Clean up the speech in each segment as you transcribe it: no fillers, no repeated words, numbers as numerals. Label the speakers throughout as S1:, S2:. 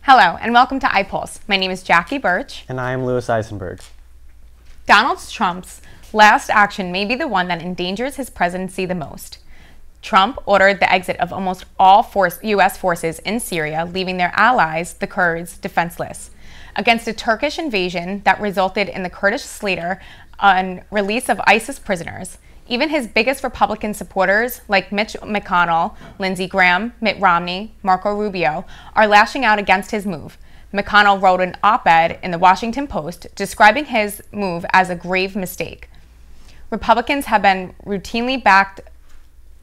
S1: Hello and welcome to iPulse. My name is Jackie Birch.
S2: And I am Louis Eisenberg.
S1: Donald Trump's last action may be the one that endangers his presidency the most. Trump ordered the exit of almost all U.S. forces in Syria, leaving their allies, the Kurds, defenseless, against a Turkish invasion that resulted in the Kurdish slaughter and release of ISIS prisoners. Even his biggest Republican supporters, like Mitch McConnell, Lindsey Graham, Mitt Romney, Marco Rubio, are lashing out against his move. McConnell wrote an op-ed in the Washington Post describing his move as a grave mistake. Republicans have been routinely backed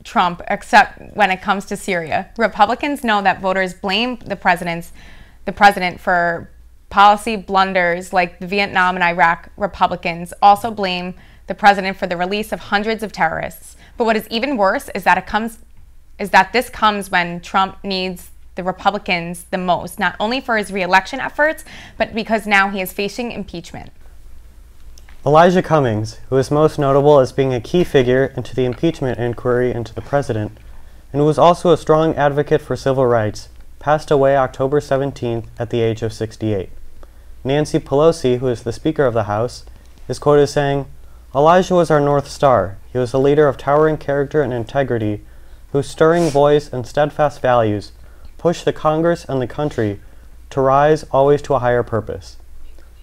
S1: Trump, except when it comes to Syria. Republicans know that voters blame the president for policy blunders like the Vietnam and Iraq. Republicans also blame the president for the release of hundreds of terrorists. But what is even worse is that this comes when Trump needs the Republicans the most, not only for his re-election efforts, but because now he is facing impeachment.
S2: Elijah Cummings, who is most notable as being a key figure into the impeachment inquiry into the president, and who was also a strong advocate for civil rights, passed away October 17th at the age of 68. Nancy Pelosi, who is the Speaker of the House, is quoted as saying, "Elijah was our North Star. He was a leader of towering character and integrity, whose stirring voice and steadfast values pushed the Congress and the country to rise always to a higher purpose.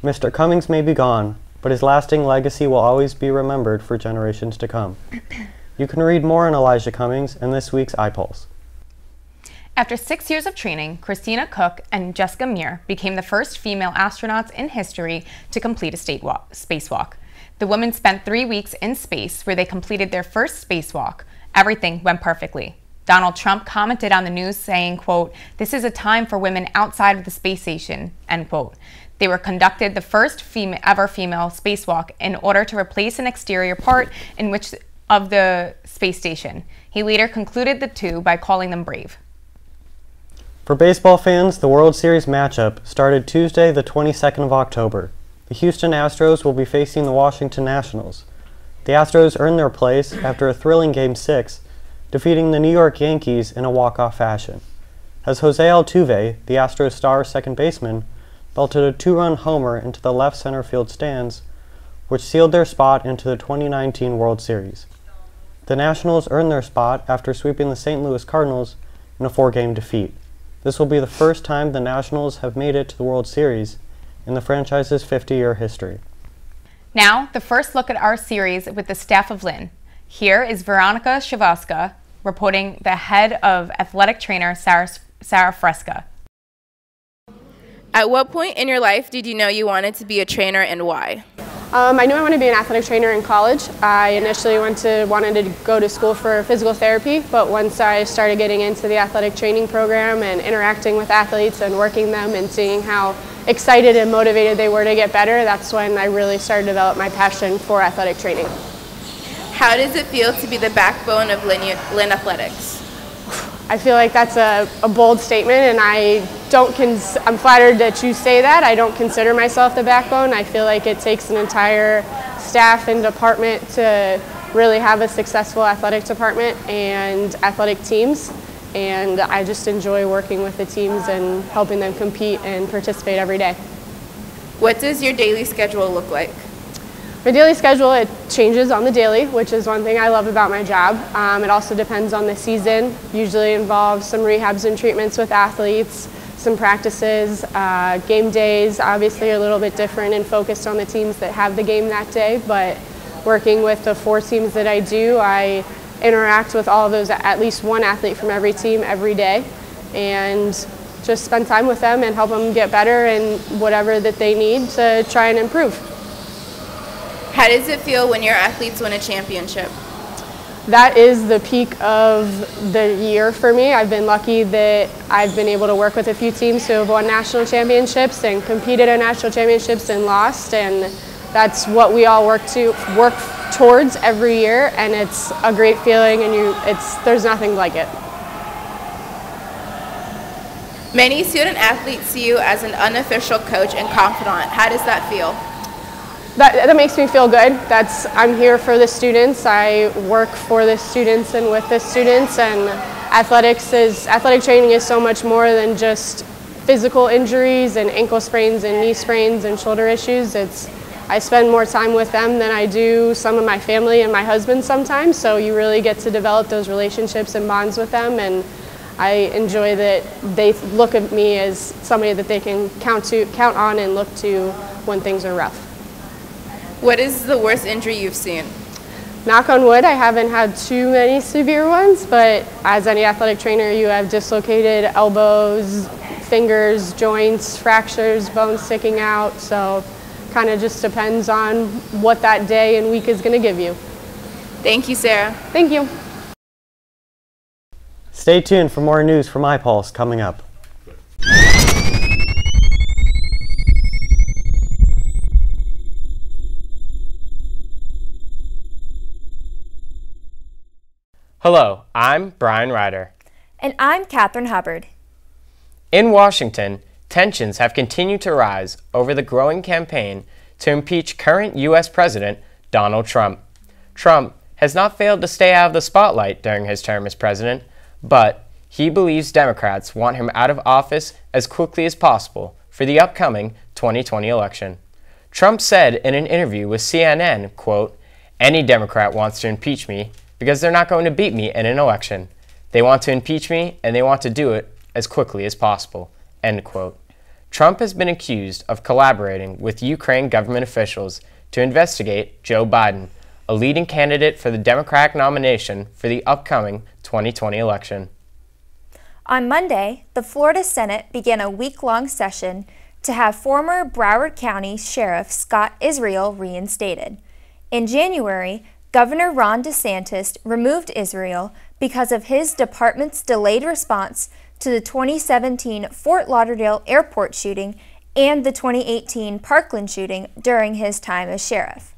S2: Mr. Cummings may be gone, but his lasting legacy will always be remembered for generations to come." You can read more on Elijah Cummings in this week's iPulse.
S1: After 6 years of training, Christina Koch and Jessica Meir became the first female astronauts in history to complete a spacewalk. The women spent 3 weeks in space where they completed their first spacewalk. Everything went perfectly. Donald Trump commented on the news saying, quote, "This is a time for women outside of the space station," end quote. They were conducted the first ever female spacewalk in order to replace an exterior part of the space station. He later concluded the two by calling them brave.
S2: For baseball fans, the World Series matchup started Tuesday, the 22nd of October. The Houston Astros will be facing the Washington Nationals. The Astros earned their place after a thrilling Game 6, defeating the New York Yankees in a walk-off fashion, as Jose Altuve, the Astros star second baseman, belted a two-run homer into the left center field stands, which sealed their spot into the 2019 World Series. The Nationals earned their spot after sweeping the St. Louis Cardinals in a 4-game defeat. This will be the first time the Nationals have made it to the World Series in the franchise's 50-year history.
S1: Now, the first look at our series with the staff of Lynn. Here is Veronica Shavaska reporting the head of athletic trainer Sarah Fresca.
S3: At what point in your life did you know you wanted to be a trainer and why?
S4: I knew I wanted to be an athletic trainer in college. I initially wanted to go to school for physical therapy, but once I started getting into the athletic training program and interacting with athletes and working them and seeing how excited and motivated they were to get better, that's when I really started to develop my passion for athletic training.
S3: How does it feel to be the backbone of Lynn Athletics?
S4: I feel like that's a bold statement, and I'm flattered that you say that. I don't consider myself the backbone. I feel like it takes an entire staff and department to really have a successful athletic department and athletic teams, and I just enjoy working with the teams and helping them compete and participate every day.
S3: What does your daily schedule look like?
S4: My daily schedule, it changes on the daily, which is one thing I love about my job. It also depends on the season. Usually involves some rehabs and treatments with athletes, some practices, game days obviously are a little bit different and focused on the teams that have the game that day, but working with the 4 teams that I do, I interact with all of those, at least one athlete from every team every day, and just spend time with them and help them get better and whatever that they need to try and improve.
S3: How does it feel when your athletes win a championship?
S4: That is the peak of the year for me. I've been lucky that I've been able to work with a few teams who have won national championships and competed in national championships and lost, and that's what we all work towards every year, and it's a great feeling, and there's nothing like it.
S3: Many student athletes see you as an unofficial coach and confidant. How does that feel?
S4: That makes me feel good. I'm here for the students. I work for the students and with the students, and athletic training is so much more than just physical injuries and ankle sprains and knee sprains and shoulder issues. I spend more time with them than I do some of my family and my husband sometimes, so you really get to develop those relationships and bonds with them, and I enjoy that they look at me as somebody that they can count on and look to when things are rough.
S3: What is the worst injury you've seen?
S4: Knock on wood, I haven't had too many severe ones, but as any athletic trainer, you have dislocated elbows, fingers, joints, fractures, bones sticking out, so kind of just depends on what that day and week is going to give you.
S3: Thank you, Sarah.
S4: Thank you.
S2: Stay tuned for more news from iPulse coming up.
S5: Hello, I'm Brian Ryder.
S6: And I'm Catherine Hubbard.
S5: In Washington, tensions have continued to rise over the growing campaign to impeach current U.S. President Donald Trump. Trump has not failed to stay out of the spotlight during his term as president, but he believes Democrats want him out of office as quickly as possible for the upcoming 2020 election. Trump said in an interview with CNN, quote, "Any Democrat wants to impeach me because they're not going to beat me in an election. They want to impeach me, and they want to do it as quickly as possible," end quote. Trump has been accused of collaborating with Ukraine government officials to investigate Joe Biden, a leading candidate for the Democratic nomination for the upcoming 2020 election.
S6: On Monday, the Florida Senate began a week-long session to have former Broward County Sheriff Scott Israel reinstated. In January, Governor Ron DeSantis removed Israel because of his department's delayed response to the 2017 Fort Lauderdale airport shooting and the 2018 Parkland shooting during his time as sheriff.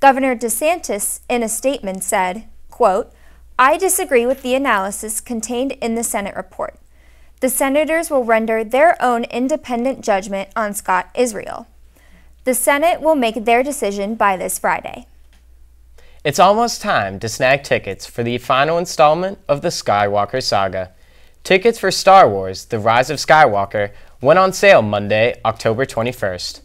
S6: Governor DeSantis, in a statement, said, quote, "I disagree with the analysis contained in the Senate report. The senators will render their own independent judgment on Scott Israel. The Senate will make their decision by this Friday."
S5: It's almost time to snag tickets for the final installment of the Skywalker saga. Tickets for Star Wars: The Rise of Skywalker went on sale Monday, October 21st.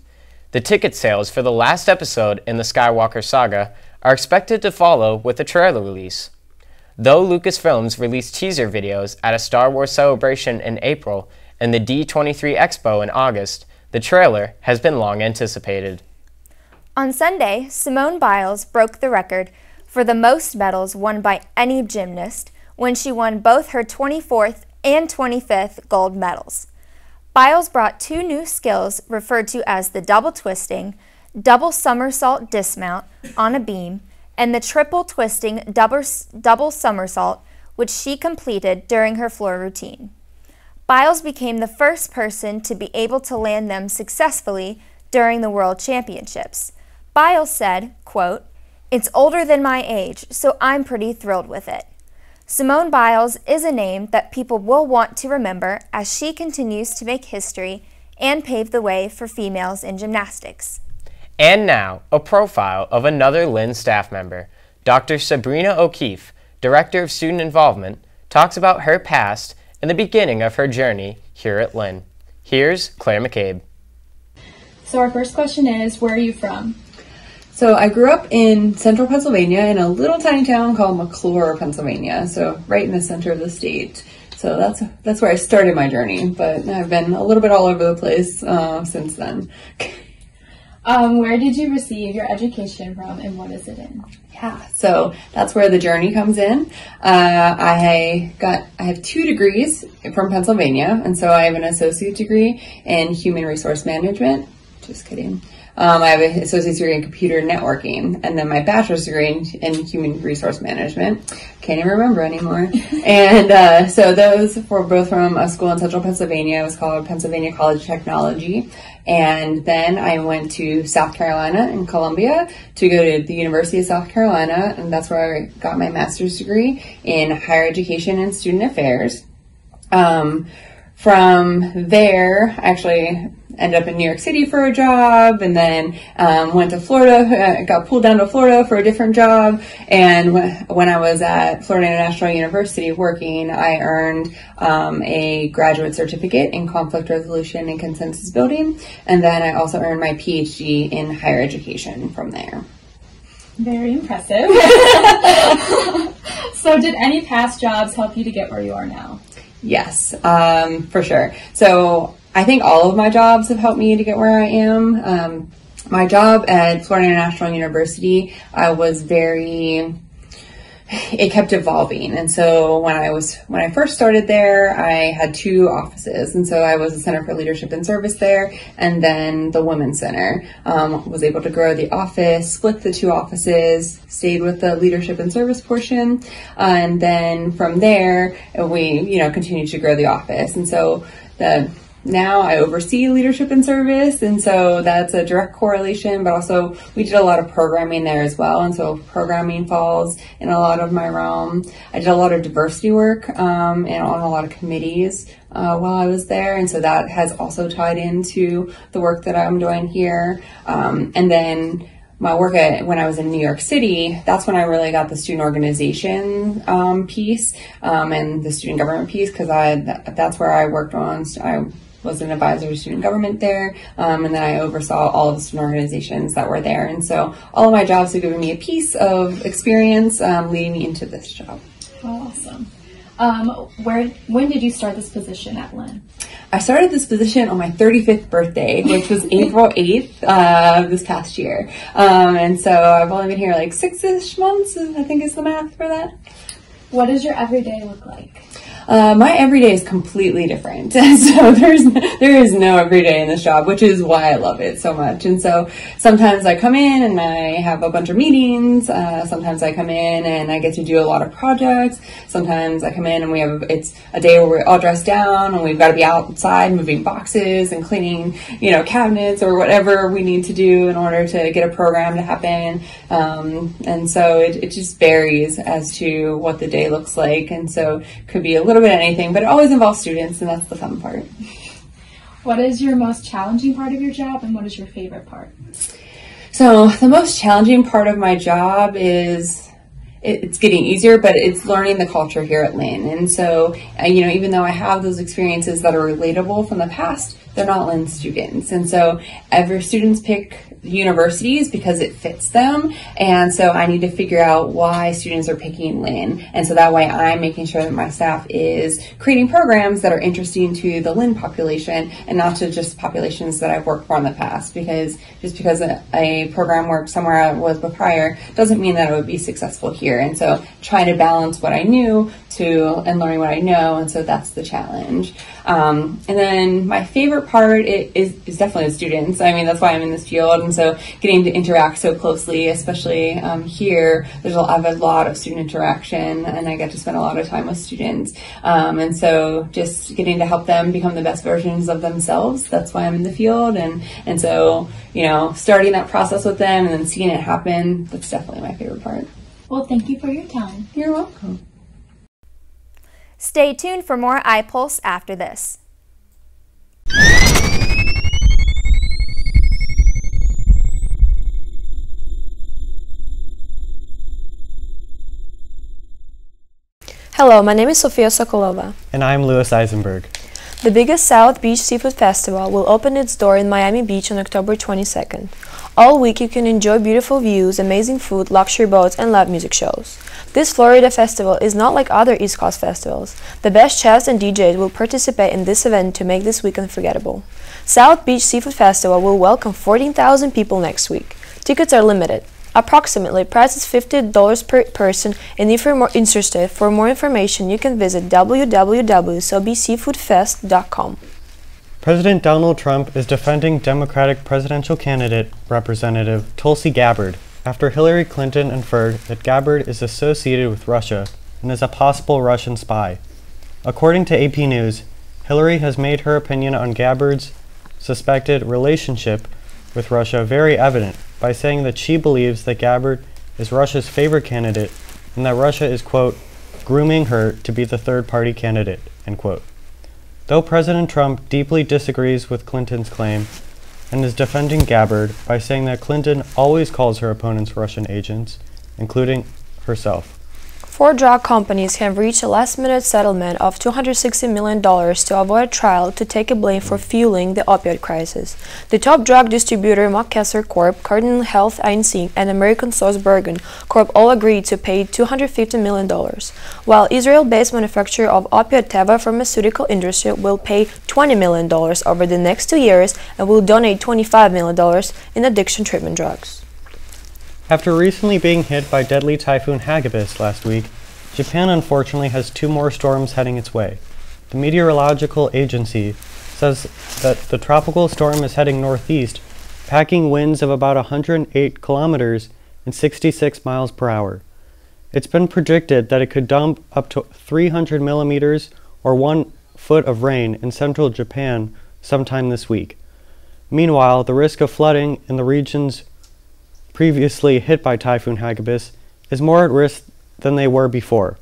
S5: The ticket sales for the last episode in the Skywalker saga are expected to follow with a trailer release. Though Lucasfilms released teaser videos at a Star Wars celebration in April and the D23 Expo in August, the trailer has been long anticipated.
S6: On Sunday, Simone Biles broke the record for the most medals won by any gymnast when she won both her 24th and 25th gold medals. Biles brought two new skills referred to as the double twisting, double somersault dismount on a beam, and the triple twisting double somersault, which she completed during her floor routine. Biles became the first person to be able to land them successfully during the World Championships. Biles said, quote, "It's older than my age, so I'm pretty thrilled with it." Simone Biles is a name that people will want to remember as she continues to make history and pave the way for females in gymnastics.
S5: And now, a profile of another Lynn staff member. Dr. Sabrina O'Keefe, Director of Student Involvement, talks about her past and the beginning of her journey here at Lynn. Here's Claire McCabe.
S7: So our first question is, where are you from?
S8: So I grew up in central Pennsylvania in a little tiny town called McClure, Pennsylvania, so right in the center of the state. So that's where I started my journey, but I've been a little bit all over the place since then.
S7: Where did you receive your education from, and what is it in?
S8: Yeah, so that's where the journey comes in. I have 2 degrees from Pennsylvania, and so I have an associate degree in human resource management. Just kidding. I have an associate's degree in computer networking, and then my bachelor's degree in human resource management. Can't even remember anymore. And so those were both from a school in central Pennsylvania. It was called Pennsylvania College of Technology. And then I went to South Carolina in Columbia to go to the University of South Carolina, and that's where I got my master's degree in higher education and student affairs. From there, actually, ended up in New York City for a job, and then went to Florida, got pulled down to Florida for a different job. And when I was at Florida International University working, I earned a graduate certificate in conflict resolution and consensus building. And then I also earned my PhD in higher education from there.
S7: Very impressive. So did any past jobs help you to get where you are now?
S8: Yes, for sure. So I think all of my jobs have helped me to get where I am. My job at Florida International University, it kept evolving. And so when I first started there, I had 2 offices. And so I was the Center for Leadership and Service there, and then the Women's Center. Was able to grow the office, split the 2 offices, stayed with the leadership and service portion. And then from there, we, continued to grow the office. And so now I oversee leadership and service, and so that's a direct correlation, but also we did a lot of programming there as well, and so programming falls in a lot of my realm. I did a lot of diversity work and on a lot of committees while I was there, and so that has also tied into the work that I'm doing here. And then my work when I was in New York City, that's when I really got the student organization piece and the student government piece, because that's where I worked on. I was an advisor to student government there, and then I oversaw all of the student organizations that were there. And so all of my jobs have given me a piece of experience leading me into this job.
S7: Oh, awesome. When did you start this position at Lynn?
S8: I started this position on my 35th birthday, which was April 8th this past year. And so I've only been here like 6-ish months, I think is the math for that.
S7: What does your everyday look like?
S8: My everyday is completely different. So there is no everyday in this job, which is why I love it so much. And so sometimes I come in and I have a bunch of meetings. Sometimes I come in and I get to do a lot of projects. Sometimes I come in and it's a day where we're all dressed down and we've got to be outside moving boxes and cleaning, cabinets or whatever we need to do in order to get a program to happen. And so it just varies as to what the day looks like. And so it could be a little bit of anything, but it always involves students, and that's the fun part.
S7: What is your most challenging part of your job, and what is your favorite part?
S8: So the most challenging part of my job is it's getting easier, but it's learning the culture here at Lynn. And so, even though I have those experiences that are relatable from the past, they're not Lynn students. And so every students pick universities because it fits them. And so I need to figure out why students are picking Lynn. And so that way I'm making sure that my staff is creating programs that are interesting to the Lynn population and not to just populations that I've worked for in the past. Because just because a program worked somewhere I was prior doesn't mean that it would be successful here. And so trying to balance what I knew and learning what I know. And so that's the challenge. And then my favorite part is definitely the students. I mean, that's why I'm in this field. And so getting to interact so closely, especially here, I have a lot of student interaction and I get to spend a lot of time with students. And so just getting to help them become the best versions of themselves, that's why I'm in the field. And so, starting that process with them and then seeing it happen, that's definitely my favorite part.
S7: Well, thank you for your time.
S8: You're welcome.
S6: Stay tuned for more iPulse after this.
S9: Hello, my name is Sofia Sokolova.
S2: And I'm Louis Eisenberg.
S9: The biggest South Beach Seafood Festival will open its door in Miami Beach on October 22nd. All week you can enjoy beautiful views, amazing food, luxury boats, and live music shows. This Florida festival is not like other East Coast festivals. The best chefs and DJs will participate in this event to make this week unforgettable. South Beach Seafood Festival will welcome 14,000 people next week. Tickets are limited. Approximately, price is $50 per person, and if you're more interested, for more information, you can visit www.sobseafoodfest.com.
S2: President Donald Trump is defending Democratic presidential candidate Representative Tulsi Gabbard after Hillary Clinton inferred that Gabbard is associated with Russia and is a possible Russian spy. According to AP News, Hillary has made her opinion on Gabbard's suspected relationship with Russia very evident by saying that she believes that Gabbard is Russia's favorite candidate and that Russia is, quote, grooming her to be the third-party candidate, end quote. Though President Trump deeply disagrees with Clinton's claim and is defending Gabbard by saying that Clinton always calls her opponents Russian agents, including herself.
S9: Four drug companies have reached a last-minute settlement of $260 million to avoid trial to take a blame for fueling the opioid crisis. The top drug distributor McKesson Corp., Cardinal Health Inc., and American Bergen Corp. All agreed to pay $250 million, while Israel-based manufacturer of opioid Teva Pharmaceutical Industry will pay $20 million over the next 2 years and will donate $25 million in addiction treatment drugs.
S2: After recently being hit by deadly Typhoon Hagibis last week, Japan unfortunately has 2 more storms heading its way. The meteorological agency says that the tropical storm is heading northeast, packing winds of about 108 kilometers and 66 miles per hour. It's been predicted that it could dump up to 300 millimeters or 1 foot of rain in central Japan sometime this week. Meanwhile, the risk of flooding in the regions previously hit by Typhoon Hagibis is more at risk than they were before.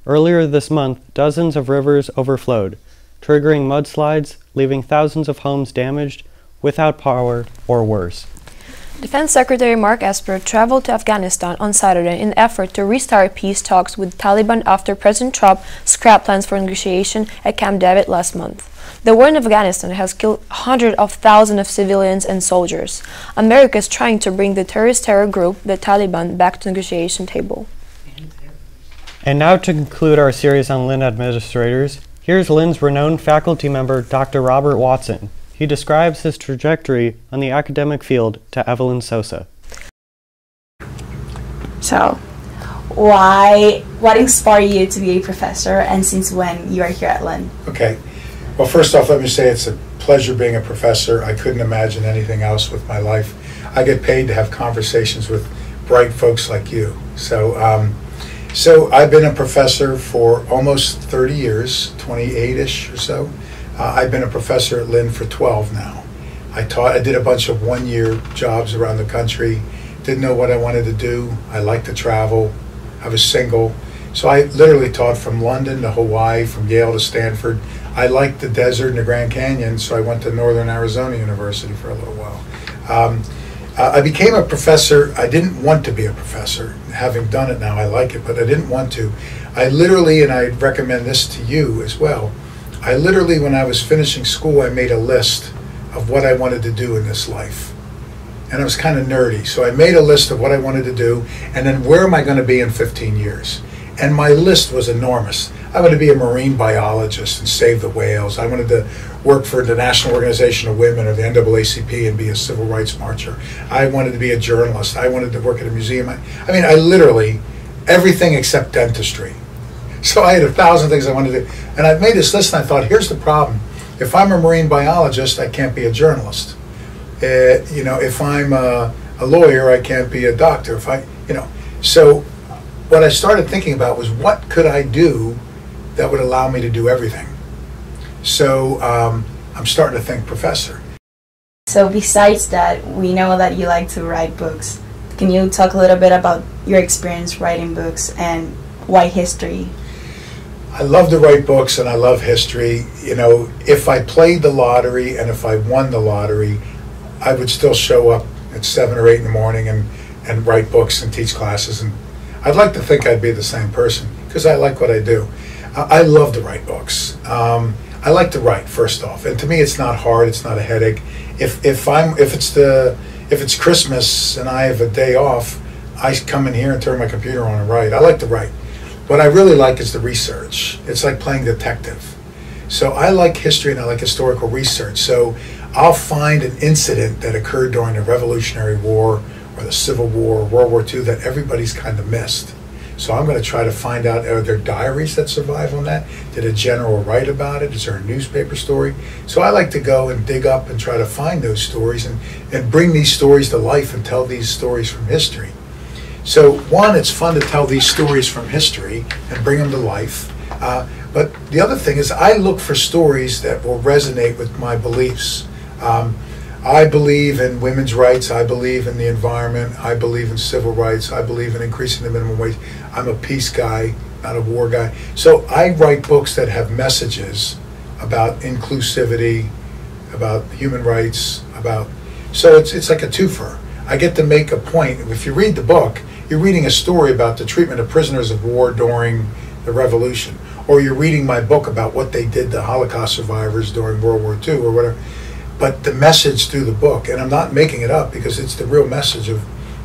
S2: Earlier this month, dozens of rivers overflowed, triggering mudslides, leaving thousands of homes damaged, without power, or worse.
S9: Defense Secretary Mark Esper traveled to Afghanistan on Saturday in an effort to restart peace talks with Taliban after President Trump scrapped plans for negotiation at Camp David last month. The war in Afghanistan has killed hundreds of thousands of civilians and soldiers. America is trying to bring the terror group, the Taliban, back to the negotiation table.
S2: And now to conclude our series on Lynn administrators, here's Lynn's renowned faculty member, Dr. Robert Watson. He describes his trajectory on the academic field to Evelyn Sosa.
S10: So, what inspired you to be a professor, and since when you are here at Lynn?
S11: Okay. Well, first off, let me say it's a pleasure being a professor. I couldn't imagine anything else with my life. I get paid to have conversations with bright folks like you. So I've been a professor for almost 30 years, 28-ish or so. I've been a professor at Lynn for 12 now. I did a bunch of one-year jobs around the country. Didn't know what I wanted to do. I like to travel. I was single. So I literally taught from London to Hawaii, from Yale to Stanford. I liked the desert and the Grand Canyon, so I went to Northern Arizona University for a little while. I became a professor. I didn't want to be a professor. Having done it now, I like it, but I didn't want to. I literally, and I recommend this to you as well, I literally, when I was finishing school, I made a list of what I wanted to do in this life. And I was kind of nerdy, so I made a list of what I wanted to do, and then where am I going to be in 15 years? And my list was enormous. I wanted to be a marine biologist and save the whales. I wanted to work for the National Organization of Women or the NAACP and be a civil rights marcher. I wanted to be a journalist. I wanted to work at a museum. I mean, I literally, everything except dentistry. So I had 1,000 things I wanted to do. And I made this list and I thought, here's the problem. If I'm a marine biologist, I can't be a journalist. If I'm a lawyer, I can't be a doctor. So what I started thinking about was what could I do that would allow me to do everything. So I'm starting to think professor.
S10: So besides that, we know that you like to write books. Can you talk a little bit about your experience writing books and why history?
S11: I love to write books and I love history. If I played the lottery and if I won the lottery, I would still show up at 7 or 8 in the morning and write books and teach classes. And I'd like to think I'd be the same person because I like what I do. I love to write books. I like to write, first off, and to me it's not hard. It's not a headache. If it's Christmas and I have a day off, I come in here and turn my computer on and write. I like to write. What I really like is the research. It's like playing detective. So I like history and I like historical research. So I'll find an incident that occurred during the Revolutionary War or the Civil War or World War II that everybody's kind of missed. So I'm going to try to find out, are there diaries that survive on that? Did a general write about it? Is there a newspaper story? So I like to go and dig up and try to find those stories and bring these stories to life and tell these stories from history. So one, it's fun to tell these stories from history and bring them to life. But the other thing is I look for stories that will resonate with my beliefs. I believe in women's rights. I believe in the environment. I believe in civil rights. I believe in increasing the minimum wage. I'm a peace guy, not a war guy. So I write books that have messages about inclusivity, about human rights, so it's like a twofer. I get to make a point. If you read the book, you're reading a story about the treatment of prisoners of war during the Revolution, or you're reading my book about what they did to Holocaust survivors during World War II or whatever. But the message through the book, and I'm not making it up because it's the real message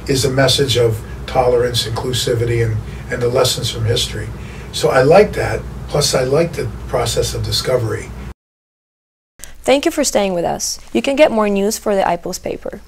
S11: is a message of tolerance, inclusivity, and the lessons from history. So I like that. Plus, I like the process of discovery.
S9: Thank you for staying with us. You can get more news for the iPulse paper.